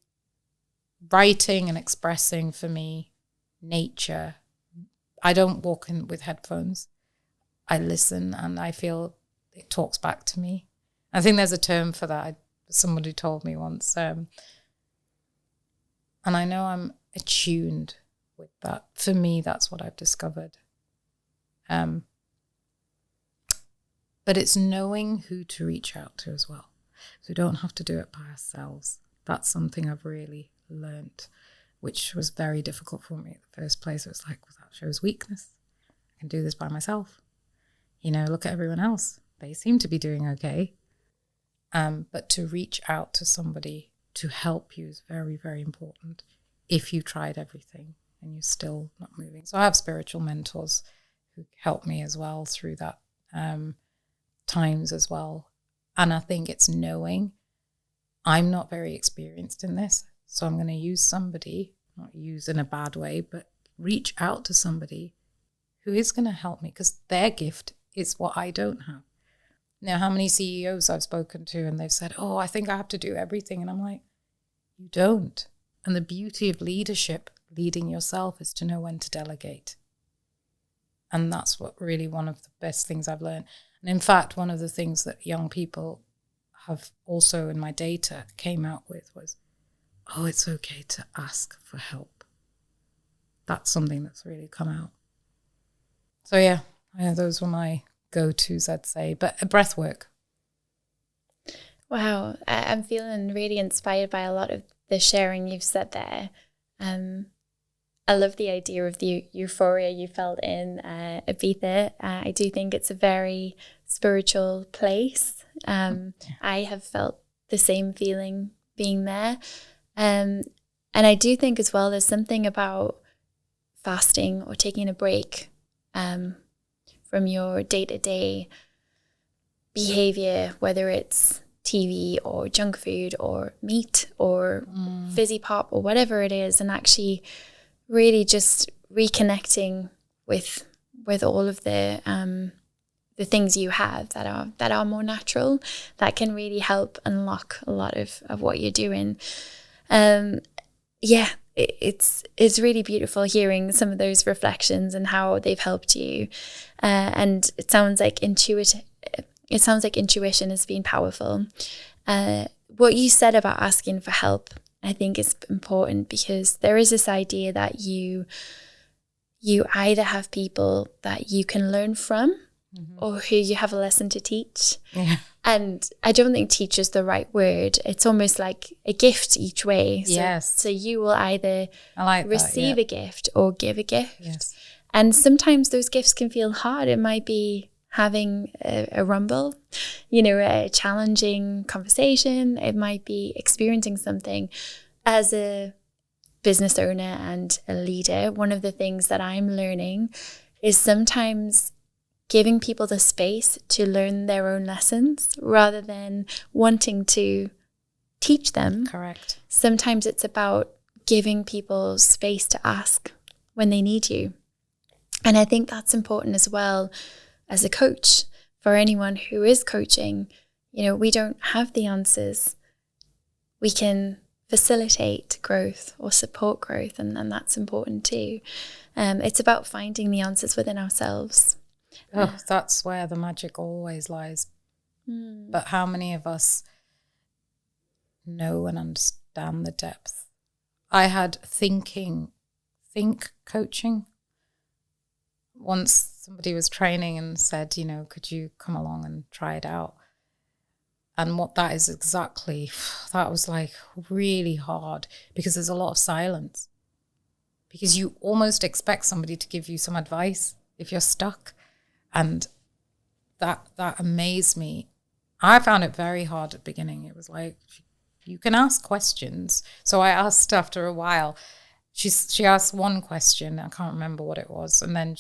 B: writing and expressing for me, nature, I don't walk in with headphones. I listen and I feel it talks back to me. I think there's a term for that. Somebody told me once. And I know I'm attuned with that. For me, that's what I've discovered. But it's knowing who to reach out to as well. So we don't have to do it by ourselves. That's something I've really learned, which was very difficult for me at the first place. It was like, well, that shows weakness. I can do this by myself. Look at everyone else. They seem to be doing okay. But to reach out to somebody to help you is very, very important if you tried everything and you're still not moving. So I have spiritual mentors who help me as well through that times as well. And I think it's knowing I'm not very experienced in this, so I'm going to use somebody, not use in a bad way, but reach out to somebody who is going to help me, because their gift is what I don't have. Now, how many CEOs I've spoken to and they've said, oh, I think I have to do everything. And I'm like, you don't. And the beauty of leadership, leading yourself, is to know when to delegate. And that's what really one of the best things I've learned. And in fact, one of the things that young people have also in my data came out with was, oh, it's okay to ask for help. That's something that's really come out. So yeah, those were my go-tos, I'd say. But breath work.
A: Wow, I'm feeling really inspired by a lot of the sharing you've said there. I love the idea of the euphoria you felt in Ibiza. I do think it's a very spiritual place. I have felt the same feeling being there. And I do think as well there's something about fasting or taking a break from your day-to-day behavior, whether it's TV or junk food or meat or fizzy pop or whatever it is, and actually really just reconnecting with all of the things you have that are more natural, that can really help unlock a lot of what you're doing. It's really beautiful hearing some of those reflections and how they've helped you. And it sounds like intuition has been powerful. What you said about asking for help, I think is important, because there is this idea that you either have people that you can learn from or who you have a lesson to teach. Yeah. And I don't think teach is the right word. It's almost like a gift each way. So you will either receive a gift or give a gift.
B: Yes.
A: And sometimes those gifts can feel hard. It might be having a rumble, a challenging conversation. It might be experiencing something. As a business owner and a leader, one of the things that I'm learning is sometimes giving people the space to learn their own lessons rather than wanting to teach them.
B: Correct.
A: Sometimes it's about giving people space to ask when they need you. And I think that's important as well as a coach. For anyone who is coaching, we don't have the answers. We can facilitate growth or support growth, and that's important too. It's about finding the answers within ourselves.
B: That's where the magic always lies. But how many of us know and understand the depth? I had think coaching. Once somebody was training and said, could you come along and try it out? And what that is exactly, that was like really hard, because there's a lot of silence. Because you almost expect somebody to give you some advice if you're stuck. And that amazed me. I found it very hard at the beginning. It was like, you can ask questions. So I asked after a while. She asked one question. I can't remember what it was. And then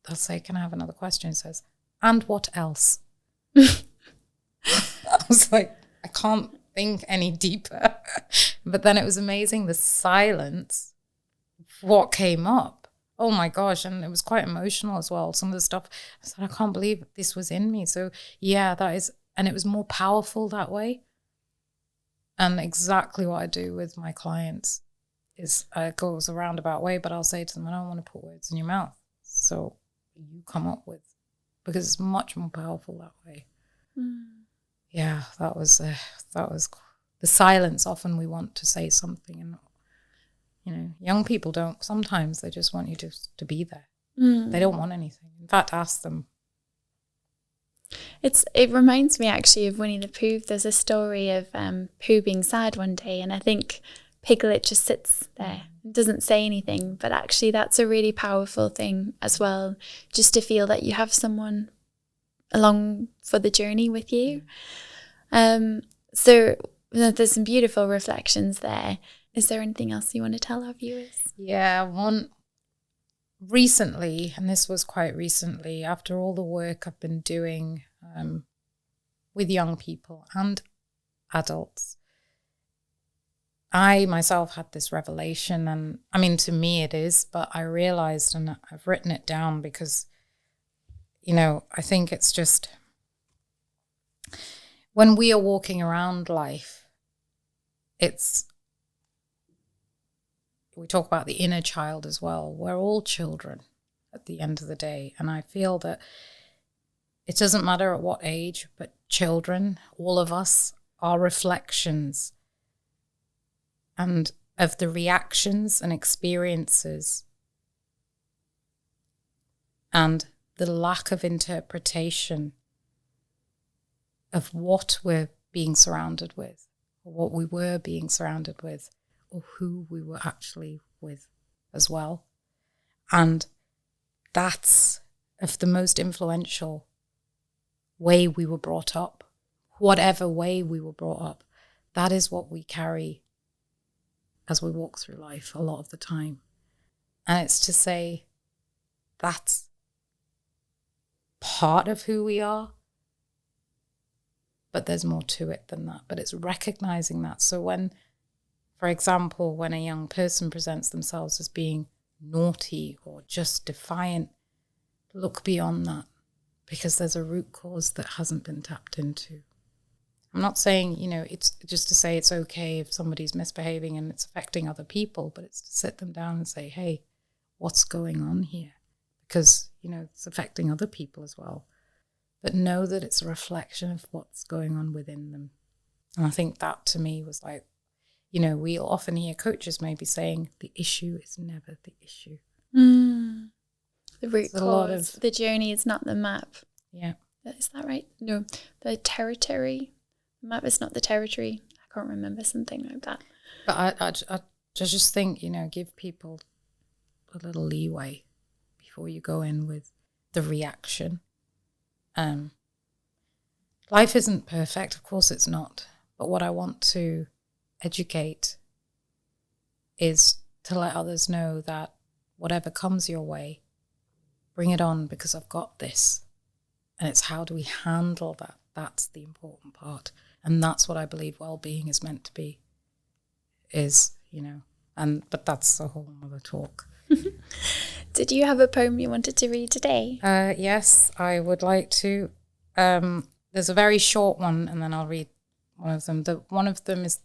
B: I'll say, can I have another question? She says, and what else? I was like, I can't think any deeper. But then it was amazing, the silence, what came up. Oh my gosh. And it was quite emotional as well. Some of the stuff, I said, I can't believe this was in me. So yeah, that is, and it was more powerful that way. And exactly what I do with my clients is, it goes a roundabout way, but I'll say to them, I don't want to put words in your mouth. So you come up with, because it's much more powerful that way. Yeah, that was the silence. Often we want to say something, and young people don't. Sometimes they just want you to be there. They don't want anything. In fact, ask them.
A: It reminds me actually of Winnie the Pooh. There's a story of Pooh being sad one day, and I think Piglet just sits there and doesn't say anything. But actually, that's a really powerful thing as well, just to feel that you have someone along for the journey with you. So there's some beautiful reflections there. Is there anything else you want to tell our viewers?
B: Yeah, one recently, and this was quite recently, after all the work I've been doing with young people and adults, I myself had this revelation, and I mean, to me it is, but I realized, and I've written it down because, I think it's just, when we are walking around life, we talk about the inner child as well. We're all children at the end of the day. And I feel that it doesn't matter at what age, but children, all of us, are reflections and of the reactions and experiences and the lack of interpretation of what we're being surrounded with, or what we were being surrounded with, or who we were actually with as well. And that's of the most influential way we were brought up, whatever way we were brought up. That is what we carry as we walk through life a lot of the time. And it's to say that's part of who we are, but there's more to it than that. But it's recognizing that. So when, for example, when a young person presents themselves as being naughty or just defiant, look beyond that, because there's a root cause that hasn't been tapped into. I'm not saying, it's just to say it's okay if somebody's misbehaving and it's affecting other people, but it's to sit them down and say, hey, what's going on here? Because, it's affecting other people as well. But know that it's a reflection of what's going on within them. And I think that to me was like, we often hear coaches maybe saying the issue is never the issue.
A: The root cause, the journey is not the map.
B: Yeah.
A: Is that right? No, the territory. The map is not the territory. I can't remember, something like that.
B: But I just think, give people a little leeway before you go in with the reaction. Life isn't perfect, of course it's not. But what I want to educate is to let others know that whatever comes your way, bring it on because I've got this. And it's how do we handle that? That's the important part. And that's what I believe well-being is meant to be, is, but that's a whole other talk.
A: Did you have a poem you wanted to read today?
B: Yes, I would like to. There's a very short one, and then I'll read one of them. One of them is,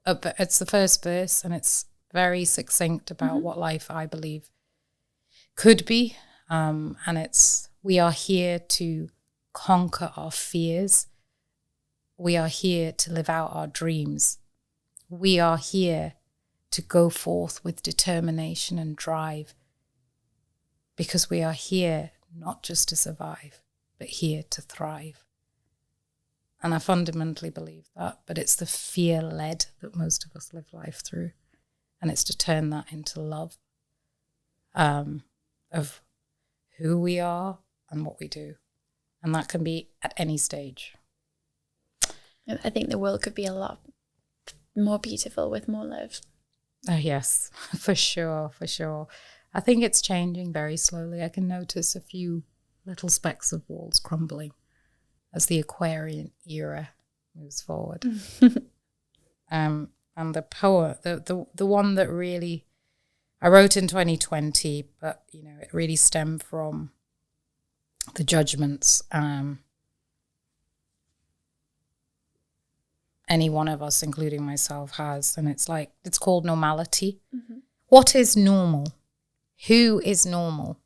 B: it's the first verse, and it's very succinct about what life, I believe, could be. And it's, we are here to conquer our fears. We are here to live out our dreams. We are here to go forth with determination and drive, because we are here not just to survive, but here to thrive. And I fundamentally believe that, but it's the fear-led that most of us live life through. And it's to turn that into love of who we are and what we do. And that can be at any stage.
A: I think the world could be a lot more beautiful with more love.
B: Oh, yes, for sure, for sure. I think it's changing very slowly. I can notice a few little specks of walls crumbling as the Aquarian era moves forward. And the poem, the one that really I wrote in 2020, but it really stemmed from the judgments any one of us, including myself, has, and it's called normality. What is normal? Who is normal?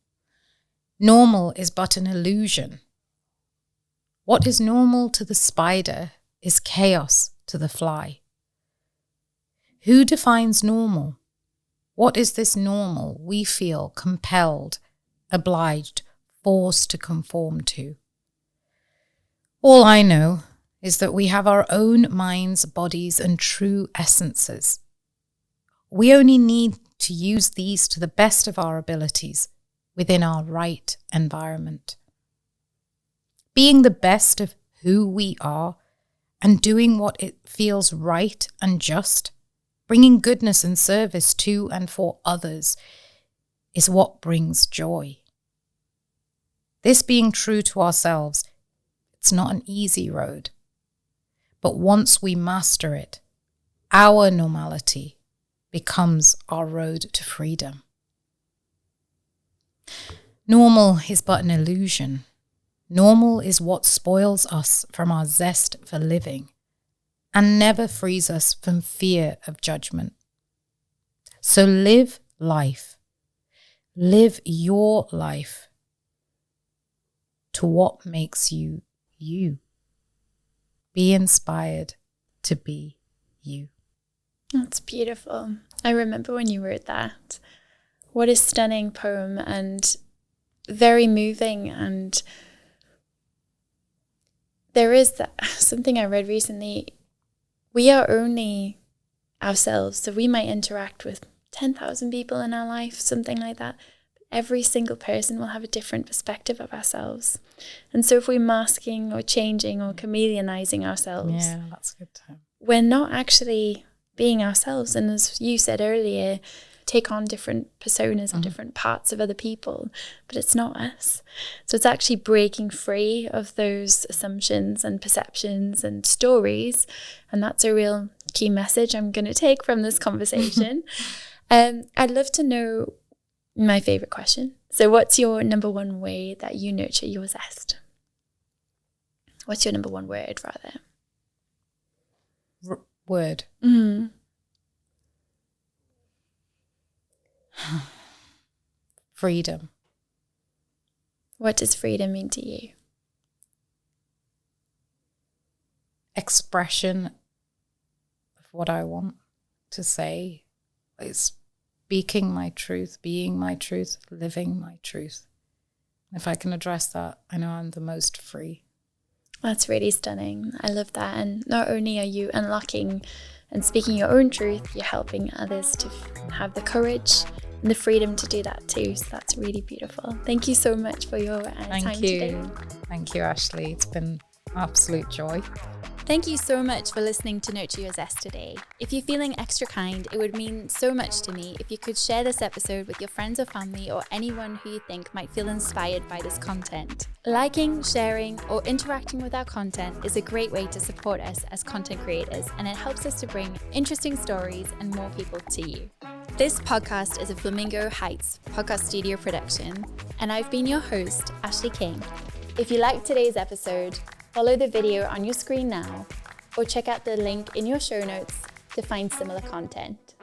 B: Normal is but an illusion. What is normal to the spider is chaos to the fly. Who defines normal? What is this normal we feel compelled, obliged, forced to conform to? All I know is that we have our own minds, bodies, and true essences. We only need to use these to the best of our abilities within our right environment. Being the best of who we are and doing what it feels right and just, bringing goodness and service to and for others, is what brings joy. This being true to ourselves, it's not an easy road. But once we master it, our normality becomes our road to freedom. Normal is but an illusion. Normal is what spoils us from our zest for living and never frees us from fear of judgment. So live life. Live your life to what makes you you. Be inspired to be you.
A: That's beautiful. I remember when you wrote that. What a stunning poem, and very moving. And there is something I read recently. We are only ourselves. So we might interact with 10,000 people in our life, something like that. Every single person will have a different perspective of ourselves. And so if we're masking or changing or chameleonizing ourselves,
B: yeah, that's a good time.
A: We're not actually being ourselves. And as you said earlier, take on different personas and different parts of other people, but it's not us. So it's actually breaking free of those assumptions and perceptions and stories. And that's a real key message I'm going to take from this conversation. I'd love to know my favorite question. So what's your number one way that you nurture your zest? What's your number one word, rather?
B: Word. Freedom.
A: What does freedom mean to you?
B: Expression of what I want to say. It's speaking my truth, being my truth, living my truth. If I can address that, I know I'm the most free.
A: That's really stunning. I love that. And not only are you unlocking and speaking your own truth, you're helping others to have the courage and the freedom to do that too. So that's really beautiful. Thank you so much for your time today.
B: Thank you, Ashleigh. It's been an absolute joy.
A: Thank you so much for listening to Nurture Your Zest today. If you're feeling extra kind, it would mean so much to me if you could share this episode with your friends or family or anyone who you think might feel inspired by this content. Liking, sharing, or interacting with our content is a great way to support us as content creators, and it helps us to bring interesting stories and more people to you. This podcast is a Flamingo Heights podcast studio production, and I've been your host, Ashleigh King. If you liked today's episode, follow the video on your screen now, or check out the link in your show notes to find similar content.